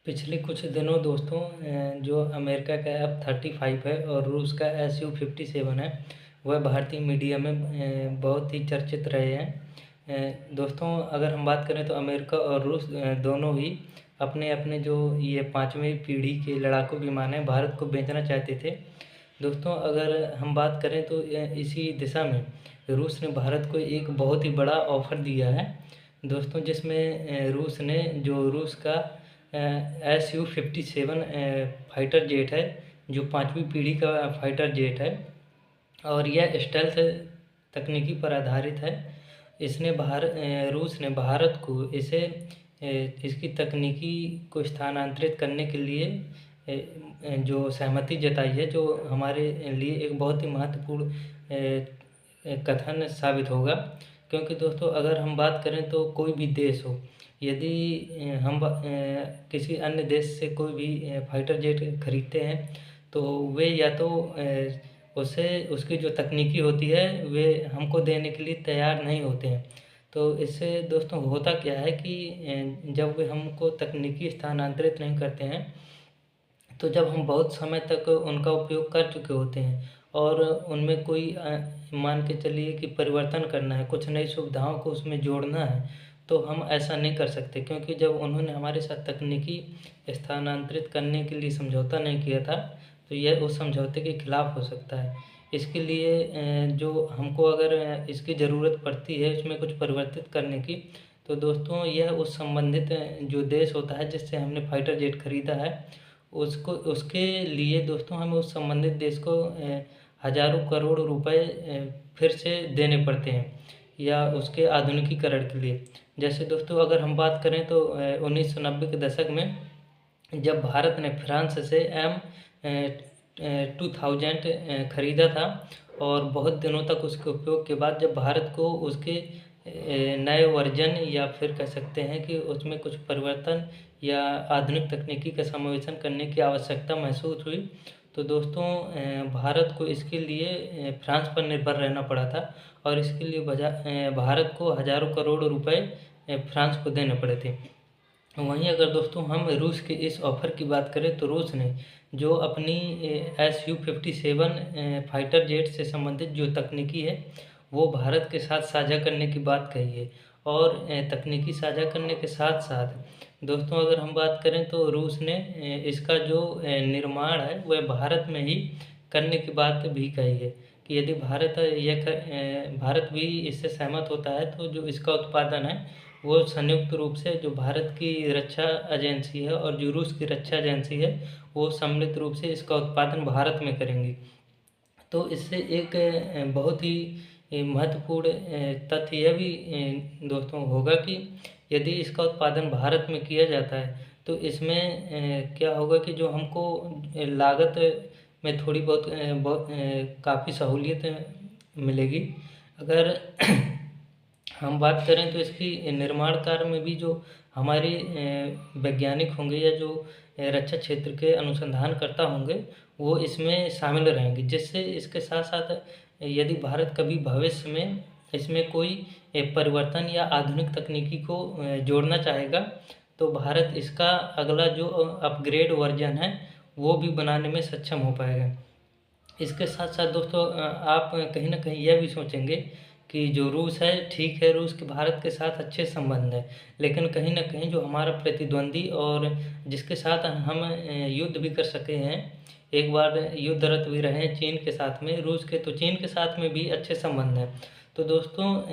पिछले कुछ दिनों दोस्तों जो अमेरिका का F-35 है और रूस का Su-57 है, वह भारतीय मीडिया में बहुत ही चर्चित रहे हैं। दोस्तों, अगर हम बात करें तो अमेरिका और रूस दोनों ही अपने अपने जो ये 5वीं पीढ़ी के लड़ाकू विमान हैं, भारत को बेचना चाहते थे। दोस्तों, अगर हम बात करें तो इसी दिशा में रूस ने भारत को एक बहुत ही बड़ा ऑफ़र दिया है दोस्तों, जिसमें रूस का Su-57 फाइटर जेट है, जो 5वीं पीढ़ी का फाइटर जेट है और यह स्टेल्थ तकनीकी पर आधारित है। रूस ने भारत को इसकी तकनीकी को स्थानांतरित करने के लिए जो सहमति जताई है, जो हमारे लिए एक बहुत ही महत्वपूर्ण कथन साबित होगा। क्योंकि दोस्तों, अगर हम बात करें तो कोई भी देश हो, यदि किसी अन्य देश से कोई भी फाइटर जेट खरीदते हैं, तो वे या तो उसे उसकी जो तकनीकी होती है वे हमको देने के लिए तैयार नहीं होते हैं। तो इससे दोस्तों होता क्या है कि जब वे हमको तकनीकी स्थानांतरित नहीं करते हैं, तो जब हम बहुत समय तक उनका उपयोग कर चुके होते हैं और उनमें कोई मान के चलिए कि परिवर्तन करना है, कुछ नई सुविधाओं को उसमें जोड़ना है, तो हम ऐसा नहीं कर सकते, क्योंकि जब उन्होंने हमारे साथ तकनीकी स्थानांतरित करने के लिए समझौता नहीं किया था, तो यह उस समझौते के खिलाफ हो सकता है। इसके लिए जो हमको अगर इसकी ज़रूरत पड़ती है इसमें कुछ परिवर्तित करने की, तो दोस्तों यह उस संबंधित जो देश होता है जिससे हमने फाइटर जेट खरीदा है, उसको उसके लिए दोस्तों हमें उस संबंधित देश को हज़ारों करोड़ रुपए फिर से देने पड़ते हैं, या उसके आधुनिकीकरण के लिए। जैसे दोस्तों, अगर हम बात करें तो 1990 के दशक में जब भारत ने फ्रांस से M-2000 खरीदा था, और बहुत दिनों तक उसके उपयोग के बाद जब भारत को उसके नए वर्जन, या फिर कह सकते हैं कि उसमें कुछ परिवर्तन या आधुनिक तकनीकी का समावेशन करने की आवश्यकता महसूस हुई, तो दोस्तों भारत को इसके लिए फ्रांस पर निर्भर रहना पड़ा था, और इसके लिए भारत को हज़ारों करोड़ रुपए फ्रांस को देने पड़े थे। वहीं अगर दोस्तों हम रूस के इस ऑफ़र की बात करें, तो रूस ने जो अपनी Su-57 फाइटर जेट से संबंधित जो तकनीकी है, वो भारत के साथ साझा करने की बात कही है। और तकनीकी साझा करने के साथ साथ दोस्तों अगर हम बात करें तो रूस ने इसका जो निर्माण है वह भारत में ही करने की बात भी कही है, कि यदि भारत भी इससे सहमत होता है, तो जो इसका उत्पादन है वो संयुक्त रूप से जो भारत की रक्षा एजेंसी है और जो रूस की रक्षा एजेंसी है, वो सम्मिलित रूप से इसका उत्पादन भारत में करेंगी। तो इससे एक बहुत ही महत्वपूर्ण तथ्य यह भी दोस्तों होगा कि यदि इसका उत्पादन भारत में किया जाता है, तो इसमें क्या होगा कि जो हमको लागत में थोड़ी बहुत काफ़ी सहूलियत मिलेगी। अगर हम बात करें तो इसकी निर्माण कार्य में भी जो हमारे वैज्ञानिक होंगे, या जो रक्षा क्षेत्र के अनुसंधानकर्ता होंगे, वो इसमें शामिल रहेंगे, जिससे इसके साथ-साथ यदि भारत कभी भविष्य में इसमें कोई परिवर्तन या आधुनिक तकनीकी को जोड़ना चाहेगा, तो भारत इसका अगला जो अपग्रेड वर्ज़न है, वो भी बनाने में सक्षम हो पाएगा। इसके साथ-साथ दोस्तों आप कहीं न कहीं यह भी सोचेंगे कि जो रूस है, ठीक है, रूस के भारत के साथ अच्छे संबंध हैं, लेकिन कहीं न कहीं जो हमारा प्रतिद्वंदी और जिसके साथ हम युद्ध भी कर सके हैं, एक बार युद्धरत भी रहे हैं चीन के साथ में, रूस के, तो चीन के साथ में भी अच्छे संबंध हैं। तो दोस्तों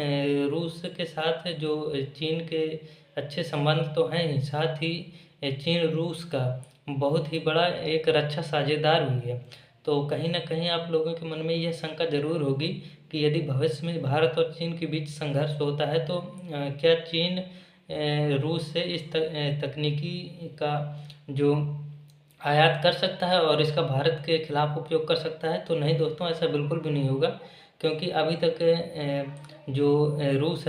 रूस के साथ जो चीन के अच्छे संबंध तो हैं ही, साथ ही चीन रूस का बहुत ही बड़ा एक रक्षा साझेदार भी है। तो कहीं न कहीं आप लोगों के मन में यह शंका ज़रूर होगी कि यदि भविष्य में भारत और चीन के बीच संघर्ष होता है, तो क्या चीन रूस से इस तकनीकी का जो आयात कर सकता है और इसका भारत के खिलाफ उपयोग कर सकता है? तो नहीं दोस्तों, ऐसा बिल्कुल भी नहीं होगा, क्योंकि अभी तक जो रूस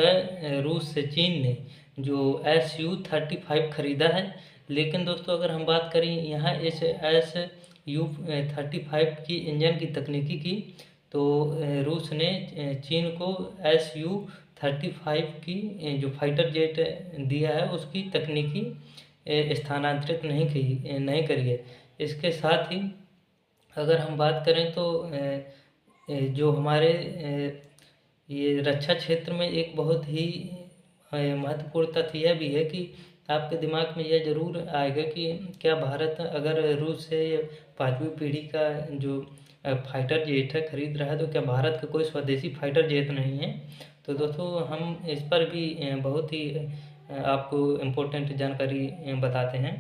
से चीन ने जो Su-35 खरीदा है। लेकिन दोस्तों अगर हम बात करें यहाँ इस Su-35 की इंजन की तकनीकी की, तो रूस ने चीन को Su-35 की जो फाइटर जेट दिया है उसकी तकनीकी स्थानांतरित नहीं करी है। इसके साथ ही अगर हम बात करें तो जो हमारे ये रक्षा क्षेत्र में एक बहुत ही महत्वपूर्ण तथ्य यह भी है कि आपके दिमाग में यह ज़रूर आएगा कि क्या भारत अगर रूस से 5वीं पीढ़ी का जो फाइटर जेट है खरीद रहा है, तो क्या भारत का कोई स्वदेशी फाइटर जेट नहीं है? तो दोस्तों हम इस पर भी बहुत ही आपको इम्पोर्टेंट जानकारी बताते हैं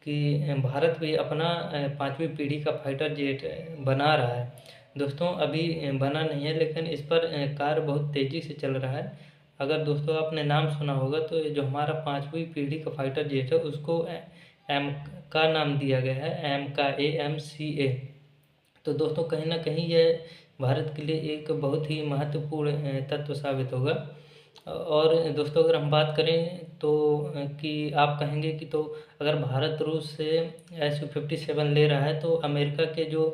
कि भारत भी अपना 5वीं पीढ़ी का फाइटर जेट बना रहा है। दोस्तों अभी बना नहीं है, लेकिन इस पर कार्य बहुत तेज़ी से चल रहा है। अगर दोस्तों आपने नाम सुना होगा तो ये जो हमारा 5वीं पीढ़ी का फाइटर जेट है उसको एम का नाम दिया गया है, AMCA। तो दोस्तों कहीं ना कहीं यह भारत के लिए एक बहुत ही महत्वपूर्ण तत्व साबित होगा। और दोस्तों अगर हम बात करें तो कि आप कहेंगे कि तो अगर भारत रूस से Su-57 ले रहा है तो अमेरिका के जो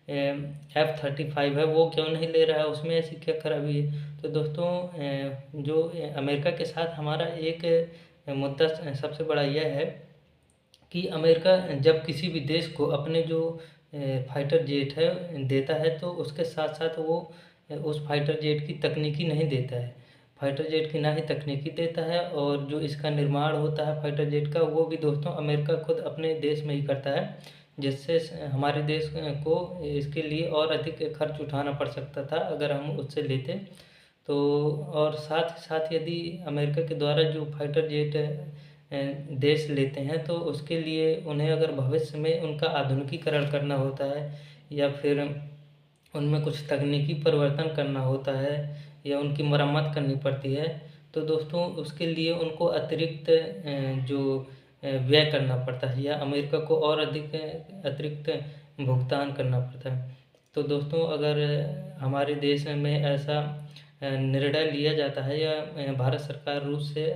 F-35 है वो क्यों नहीं ले रहा है, उसमें ऐसी क्या खराबी है? तो दोस्तों जो अमेरिका के साथ हमारा एक मुद्दा सबसे बड़ा यह है कि अमेरिका जब किसी भी देश को अपने जो फाइटर जेट है देता है तो उसके साथ साथ वो उस फाइटर जेट की तकनीकी नहीं देता है, फाइटर जेट की ना ही तकनीकी देता है, और जो इसका निर्माण होता है फाइटर जेट का वो भी दोस्तों अमेरिका खुद अपने देश में ही करता है, जिससे हमारे देश को इसके लिए और अधिक खर्च उठाना पड़ सकता था अगर हम उससे लेते तो। और साथ ही साथ यदि अमेरिका के द्वारा जो फाइटर जेट देश लेते हैं तो उसके लिए उन्हें अगर भविष्य में उनका आधुनिकीकरण करना होता है या फिर उनमें कुछ तकनीकी परिवर्तन करना होता है या उनकी मरम्मत करनी पड़ती है, तो दोस्तों उसके लिए उनको अतिरिक्त जो व्यय करना पड़ता है या अमेरिका को और अधिक अतिरिक्त भुगतान करना पड़ता है। तो दोस्तों अगर हमारे देश में ऐसा निर्णय लिया जाता है या भारत सरकार रूस से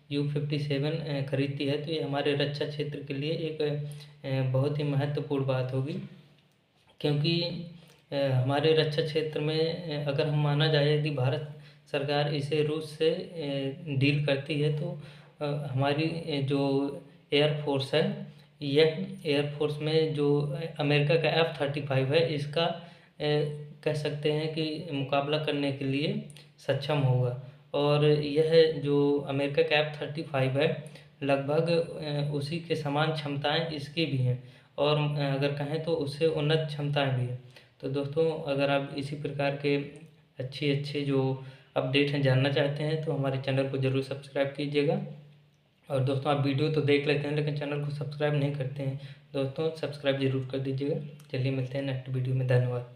Su-57 खरीदती है तो ये हमारे रक्षा क्षेत्र के लिए एक बहुत ही महत्वपूर्ण बात होगी, क्योंकि हमारे रक्षा क्षेत्र में अगर हम माना जाए यदि भारत सरकार इसे रूस से डील करती है तो हमारी जो एयरफोर्स है यह एयरफोर्स में जो अमेरिका का F-35 है इसका कह सकते हैं कि मुकाबला करने के लिए सक्षम होगा। और यह जो अमेरिका का F-35 है लगभग उसी के समान क्षमताएं इसकी भी हैं, और अगर कहें तो उससे उन्नत क्षमताएं भी हैं। तो दोस्तों अगर आप इसी प्रकार के अच्छे जो अपडेट हैं जानना चाहते हैं तो हमारे चैनल को ज़रूर सब्सक्राइब कीजिएगा। और दोस्तों आप वीडियो तो देख लेते हैं लेकिन चैनल को सब्सक्राइब नहीं करते हैं, दोस्तों सब्सक्राइब ज़रूर कर दीजिएगा। चलिए मिलते हैं नेक्स्ट वीडियो में, धन्यवाद।